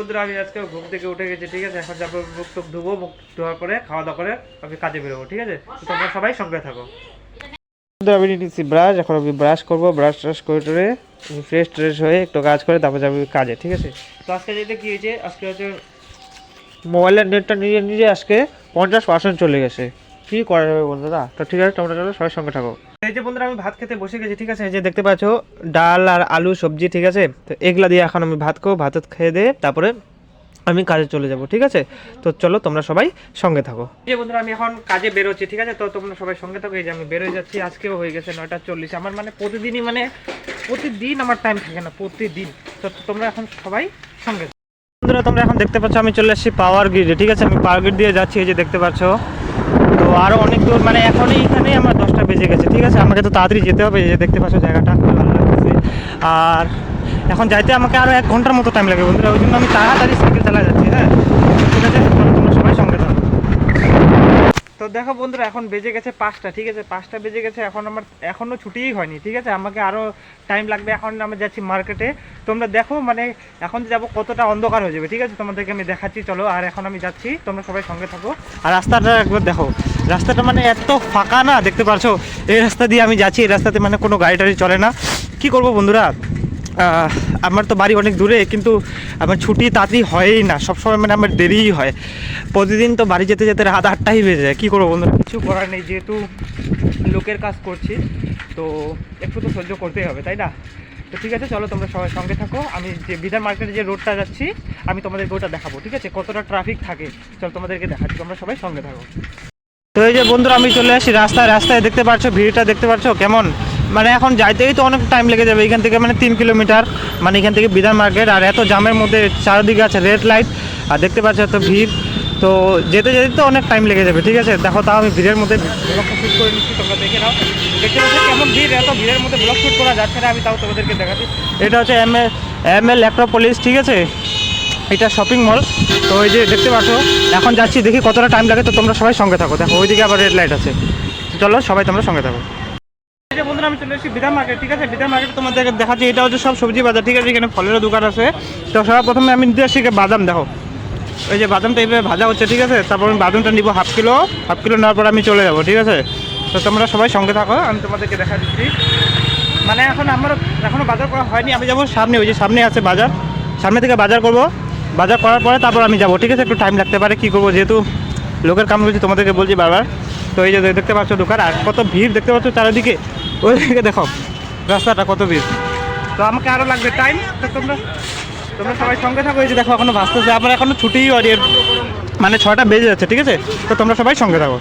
বন্ধুরা আমি আজকে ঘুম থেকে উঠে গেছি, ঠিক আছে। এখন যাবো মুখ টুক ধুবো, মুখ ধোয়ার পরে খাওয়া দাওয়া করে আমি কাজে বেরোবো, ঠিক আছে। তো তোমরা সবাই সঙ্গে থাকো। আমি নিচ্ছি ব্রাশ, এখন আমি ব্রাশ করবো, ব্রাশ ট্রাশ করে টোরে ফ্রেশ ট্রেশ হয়ে একটু কাজ করে তারপর যাবো কাজে, ঠিক আছে। তো আজকে যেটা কী হয়েছে, আজকে হচ্ছে মোবাইলের নেটটা নিজে নিজে আজকে 50% চলে গেছে। কী করা যাবে বন্ধুরা? তো ঠিক আছে, তোমরা চলো সবাই সঙ্গে থাকো। এই যে বন্ধুরা আমি ভাত খেতে বসে গেছি, ঠিক আছে। এই যে দেখতে পাচ্ছ ডাল আর আলু সবজি, ঠিক আছে। তো এগুলা দিয়ে এখন আমি ভাত খাবো, ভাত খেয়ে দিয়ে তারপরে আমি কাজে চলে যাব, ঠিক আছে। তো চলো তোমরা সবাই সঙ্গে থাকো। এই যে বন্ধুরা আমি এখন কাজে বেরোচ্ছি, ঠিক আছে। তো তোমরা সবাই সঙ্গে থাকো। এই যে আমি বেরোয় যাচ্ছি, আজকেও হয়ে গেছে 9:40। আমার মানে প্রতিদিনই প্রতিদিন আমার টাইম থাকে না, প্রতিদিন। তো তোমরা এখন সবাই সঙ্গে থাকো। বন্ধুরা তোমরা এখন দেখতে পাচ্ছ আমি চলে আসছি পাওয়ার গ্রিডে, ঠিক আছে। আমি পাওয়ার গ্রিড দিয়ে যাচ্ছি, এই যে দেখতে পাচ্ছ। তো আরও অনেক দূর, মানে এখনই এখানেই আমার 10টা বেজে গেছে, ঠিক আছে। আমাকে তো তাড়াতাড়ি যেতে হবে। এই যে দেখতে পাচ্ছ জায়গাটা খুব ভালো লাগছে। আর এখন যাইতে আমাকে আরও 1 ঘন্টার মতো টাইম লাগে বন্ধুরা, ওই জন্য আমি তাড়াতাড়ি সাইকেল চালা যাচ্ছি, হ্যাঁ। ঠিক আছে, তোমরা সবাই সঙ্গে থাকো। তো দেখো বন্ধুরা এখন বেজে গেছে 5টা, ঠিক আছে। 5টা বেজে গেছে, এখন আমার এখনও ছুটিই হয়নি, ঠিক আছে। আমাকে আরও টাইম লাগবে। এখন আমি যাচ্ছি মার্কেটে। তোমরা দেখো মানে এখন যাবো কতটা অন্ধকার হয়ে যাবে, ঠিক আছে। তোমাদেরকে আমি দেখাচ্ছি, চলো। আর এখন আমি যাচ্ছি, তোমরা সবাই সঙ্গে থাকো। আর রাস্তাটা একবার দেখো, রাস্তাটা মানে এত ফাঁকা না, দেখতে পারছো। এই রাস্তা দিয়ে আমি যাচ্ছি, এই রাস্তাতে মানে কোনো গাড়ি টাড়ি চলে না। কি করবো বন্ধুরা, আমার তো বাড়ি অনেক দূরে, কিন্তু আমার ছুটি তাড়াতাড়ি হয়ই না, সবসময় মানে আমার দেরিই হয়। প্রতিদিন তো বাড়ি যেতে যেতে রাত 8টাই বেজে যায়। কী করবো বন্ধুরা, কিছু করার নেই, যেহেতু লোকের কাজ করছি তো একটু তো সহ্য করতেই হবে, তাই না। তো ঠিক আছে, চলো তোমরা সবাই সঙ্গে থাকো। আমি যে বিধান মার্কেটে যে রোডটা যাচ্ছি আমি তোমাদেরকে ওটা দেখাবো, ঠিক আছে। কতটা ট্রাফিক থাকে চলো তোমাদেরকে দেখাচ্ছি, তোমরা সবাই সঙ্গে থাকো। তো এই যে বন্ধুরা আমি চলে আসি রাস্তায় দেখতে পাচ্ছ ভিড়টা, দেখতে পাচ্ছ কেমন। মানে এখন যাইতেই তো অনেক টাইম লেগে যাবে, এখান থেকে মানে 3 কিলোমিটার, মানে এখান থেকে বিধান মার্কেট। আর এত জামের মধ্যে চারিদিকে আছে রেড লাইট, আর দেখতে পাচ্ছ এত ভিড়। তো যেতে তো অনেক টাইম লেগে যাবে, ঠিক আছে। দেখো তাও আমি ভিড়ের মধ্যে ব্লগটা শ্যুট করে নিচ্ছি, তোমরা দেখে নাও। দেখতে পাচ্ছ কেমন ভিড়, এত ভিড়ের মধ্যে ব্লগ শ্যুট করা যাচ্ছে না, আমি তাও তোমাদেরকে দেখাচ্ছি। এটা হচ্ছে এম এল অ্যাক্রোপলিস, ঠিক আছে। এটা শপিং মল। তো ওই যে দেখতে পাচ্ছ এখন যাচ্ছি, দেখি কতটা টাইম লাগে। তো তোমরা সবাই সঙ্গে থাকো। দেখো ওইদিকে আবার রেড লাইট আছে, চলো সবাই তোমরা সঙ্গে থাকো। এই যে বন্ধুরা আমি চলে এসেছি বিধান মার্কেট, ঠিক আছে। বিধান মার্কেট তোমাদেরকে দেখাচ্ছি, এটা হচ্ছে সব সবজি বাজার, ঠিক আছে। এখানে ফলেরও দোকান আছে। তো সবার প্রথমে আমি নিতে আসছি বাদাম, দেখো ওই যে বাদামটা এইভাবে ভাজা হচ্ছে, ঠিক আছে। তারপর আমি বাদামটা নিবো হাফ কিলো নেওয়ার পর আমি চলে যাবো, ঠিক আছে। তো তোমরা সবাই সঙ্গে থাকো, আমি তোমাদেরকে দেখা দিচ্ছি। মানে আমার এখনও বাজার করা হয়নি, আমি যাবো সামনে, ওই যে সামনে আছে বাজার, সামনে থেকে বাজার করবো। বাজার করার পরে তারপর আমি যাবো, ঠিক আছে। একটু টাইম লাগতে পারে, কী করবো, যেহেতু লোকের কাম করছি, তোমাদেরকে বলছি বারবার। তো এই যে দেখতে পাচ্ছ দোকান, আর কত ভিড় দেখতে পাচ্ছ চারিদিকে, ওইদিকে দেখো রাস্তাটা কত ভিড়। তো আমাকে আরও লাগবে টাইম। তো তোমরা সবাই সঙ্গে থাকো। এই যে দেখো এখনো ভাসতেছে, আমার এখনো ছুটিই হয়, মানে 6টা বেজে যাচ্ছে, ঠিক আছে। তো তোমরা সবাই সঙ্গে থাকো।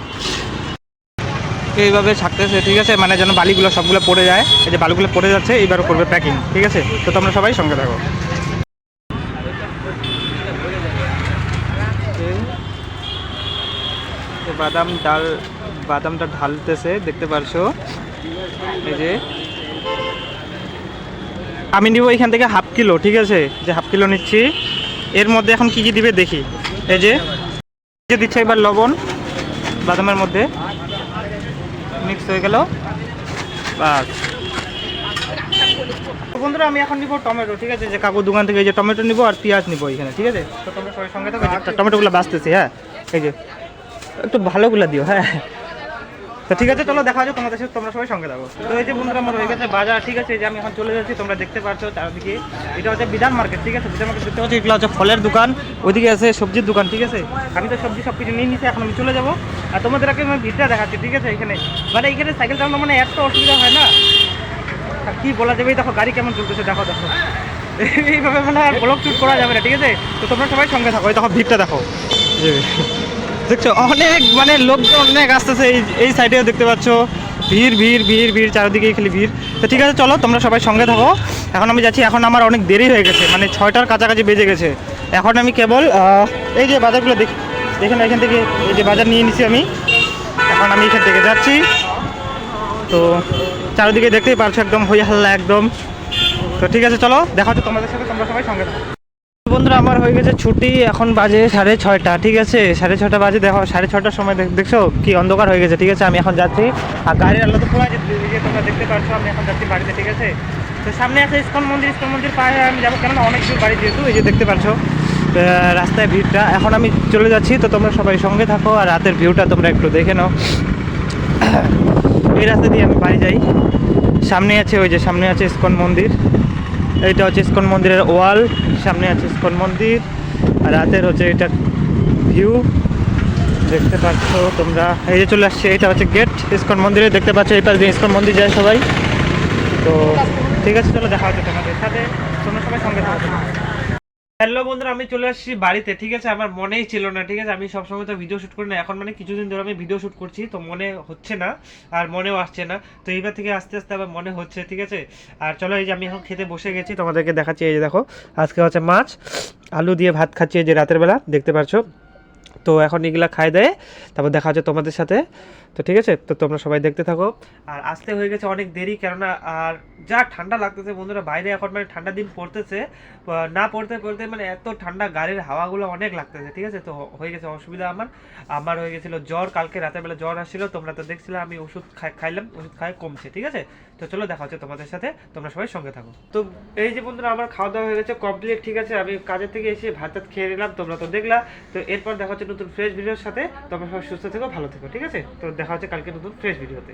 এইভাবে ছাকতেছে, ঠিক আছে, মানে যেন বালিগুলো সবগুলো পড়ে যায়। এই যে বালিগুলো পড়ে যাচ্ছে, এইবারও করবে প্যাকিং, ঠিক আছে। তো তোমরা সবাই সঙ্গে থাকো। বাদামটা ঢালতেছে, দেখতে পারছো। এই যে আমি নিব এখান থেকে হাফ কিলো, ঠিক আছে। যে হাফ কিলো নিচ্ছি, এর মধ্যে এখন কি কি দিবে দেখি। এই যে দিচ্ছে এবার লবণ, বাদামের মধ্যে মিক্স হয়ে গেল, বাস। বন্ধুরা আমি এখন নিব টমেটো, ঠিক আছে। যে কাকুর দোকান থেকে এই যে টমেটো নিব আর পেঁয়াজ নিব এখানে, ঠিক আছে। তো তোমরা সবাই সঙ্গে থাকো। টমেটোগুলো বাঁচতেছি, হ্যাঁ। এই যে একটু ভালোগুলো দিও, হ্যাঁ। তো ঠিক আছে, চলো দেখা যাচ্ছে তোমাদের সাথে, তোমরা সবাই সঙ্গে থাকো। তো এই যে বন্ধুরা আমার হয়ে গেছে বাজার, ঠিক আছে। যে আমি এখন চলে যাচ্ছি, তোমরা দেখতে পাচ্ছ চারদিকে। এটা হচ্ছে বিধান মার্কেট, ঠিক আছে। বিধান মার্কেট দেখতে পাচ্ছি, এগুলো হচ্ছে ফলের দোকান, ওইদিকে আছে সবজির দোকান, ঠিক আছে। আমি তো সবজি সব কিছু নিয়ে নিচ্ছি, এখন আমি চলে যাবো। আর তোমাদেরকে আমি ভিড়টা দেখাচ্ছি, ঠিক আছে। এখানে সাইকেল চালানো মানে এত অসুবিধা হয় না, কি বলা যাবে। দেখো গাড়ি কেমন চলতেছে, দেখো এইভাবে মানে আর ব্লগ শ্যুট করা যাবে না, ঠিক আছে। তো তোমরা সবাই সঙ্গে থাকো। দেখো ভিড়টা দেখো, দেখছো অনেক মানে লোকজন অনেক আসতেছে। এই সাইডেও দেখতে পাচ্ছ ভিড় চারিদিকে খালি ভিড়। তো ঠিক আছে, চলো তোমরা সবাই সঙ্গে থাকো। এখন আমি যাচ্ছি, এখন আমার অনেক দেরি হয়ে গেছে, মানে 6টার কাছাকাছি বেজে গেছে। এখন আমি কেবল এই যে বাজারগুলো দেখে না, এখান থেকে এই যে বাজার নিয়ে নিছি আমি। এখন আমি এখান থেকে যাচ্ছি। তো চারিদিকে দেখতেই পারছো একদম হই হাল্লা একদম। তো ঠিক আছে, চলো দেখা হচ্ছে তোমাদের সাথে, তোমরা সবাই সঙ্গে থাকো। বন্ধুরা আমার হয়ে গেছে ছুটি, এখন বাজে 6:30, ঠিক আছে। 6:30 বাজে, দেখো 6:30টার সময় দেখছো কি অন্ধকার হয়ে গেছে, ঠিক আছে। আমি এখন যাচ্ছি, আর গাড়ির আলো তো পুরো তোমরা দেখতে পাচ্ছ। আমি এখন যাচ্ছি বাড়িতে, ঠিক আছে। তো সামনে আছে ইস্কন মন্দির পায়ে আমি যাবো, কেননা অনেক দূর বাড়ি যেহেতু, এই যে দেখতে পাচ্ছ। রাস্তায় ভিড়টা। এখন আমি চলে যাচ্ছি, তো তোমরা সবাই সঙ্গে থাকো আর রাতের ভিউটা তোমরা একটু দেখে নাও। এই রাস্তা দিয়ে আমি বাড়ি যাই। সামনে আছে ওই যে সামনে আছে ইসকন মন্দির, এইটা হচ্ছে ইসকন মন্দিরের ওয়াল, সামনে আছে ইসকন মন্দির। আর রাতের হচ্ছে এটা ভিউ দেখতে পাচ্ছ তোমরা। এই যে চলে আসছে, এটা হচ্ছে গেট ইসকন মন্দিরে, দেখতে পাচ্ছ এই পাশ দিয়ে ইসকন মন্দির যায় সবাই। তো ঠিক আছে, চলো দেখা হচ্ছে তোমাদের সাথে, তোমরা সবাই সঙ্গে থাকো। হ্যালো বন্ধুরা, আমি চলে আসছি বাড়িতে, ঠিক আছে। আমার মনেই ছিল না, ঠিক আছে। আমি সবসময় তো ভিডিও শ্যুট করি না, এখন মানে কিছুদিন ধরে আমি ভিডিও শ্যুট করছি, তো মনে হচ্ছে না আর মনেও আসছে না। তো এইবার থেকে আস্তে আস্তে আবার মনে হচ্ছে, ঠিক আছে। আর চলো, এই যে আমি এখন খেতে বসে গেছি, তোমাদেরকে দেখাচ্ছি। এই যে দেখো, আজকে হচ্ছে মাছ আলু দিয়ে ভাত খাচ্ছি, এই যে রাতের বেলা দেখতে পাচ্ছ। তো এখন এগুলা খাই দেয়, তারপর দেখা হচ্ছে তোমাদের সাথে। তো ঠিক আছে, তো তোমরা সবাই দেখতে থাকো। আর আসতে হয়ে গেছে অনেক দেরি, কেননা আর যা ঠান্ডা লাগতেছে বন্ধুরা বাইরে, এখন মানে ঠান্ডা দিন পড়তেছে, না পড়তে পড়তে মানে এত ঠান্ডা, গাড়ির হাওয়াগুলো অনেক লাগতেছে, ঠিক আছে। তো হয়ে গেছে অসুবিধা। আমার হয়ে গেছিলো জ্বর, কালকে রাতের বেলা জ্বর আসছিল, তোমরা তো দেখছিলে। আমি ওষুধ খাইলাম, ওষুধ খাই কমছে, ঠিক আছে। তো চলো দেখা হচ্ছে তোমাদের সাথে, তোমরা সবাই সঙ্গে থাকো। তো এই যে বন্ধুরা, আমার খাওয়া দাওয়া হয়ে গেছে কমপ্লিট, ঠিক আছে। আমি কাজের থেকে এসে ভাত টাত খেয়ে নিলাম, তোমরা তো দেখলা। তো এরপর দেখা হচ্ছে নতুন ফ্রেশ ভিডিওর সাথে। তোমরা সবাই সুস্থ থেকো, ভালো থেকো, ঠিক আছে। তো দেখা হচ্ছে কালকে নতুন ফ্রেশ ভিডিওতে।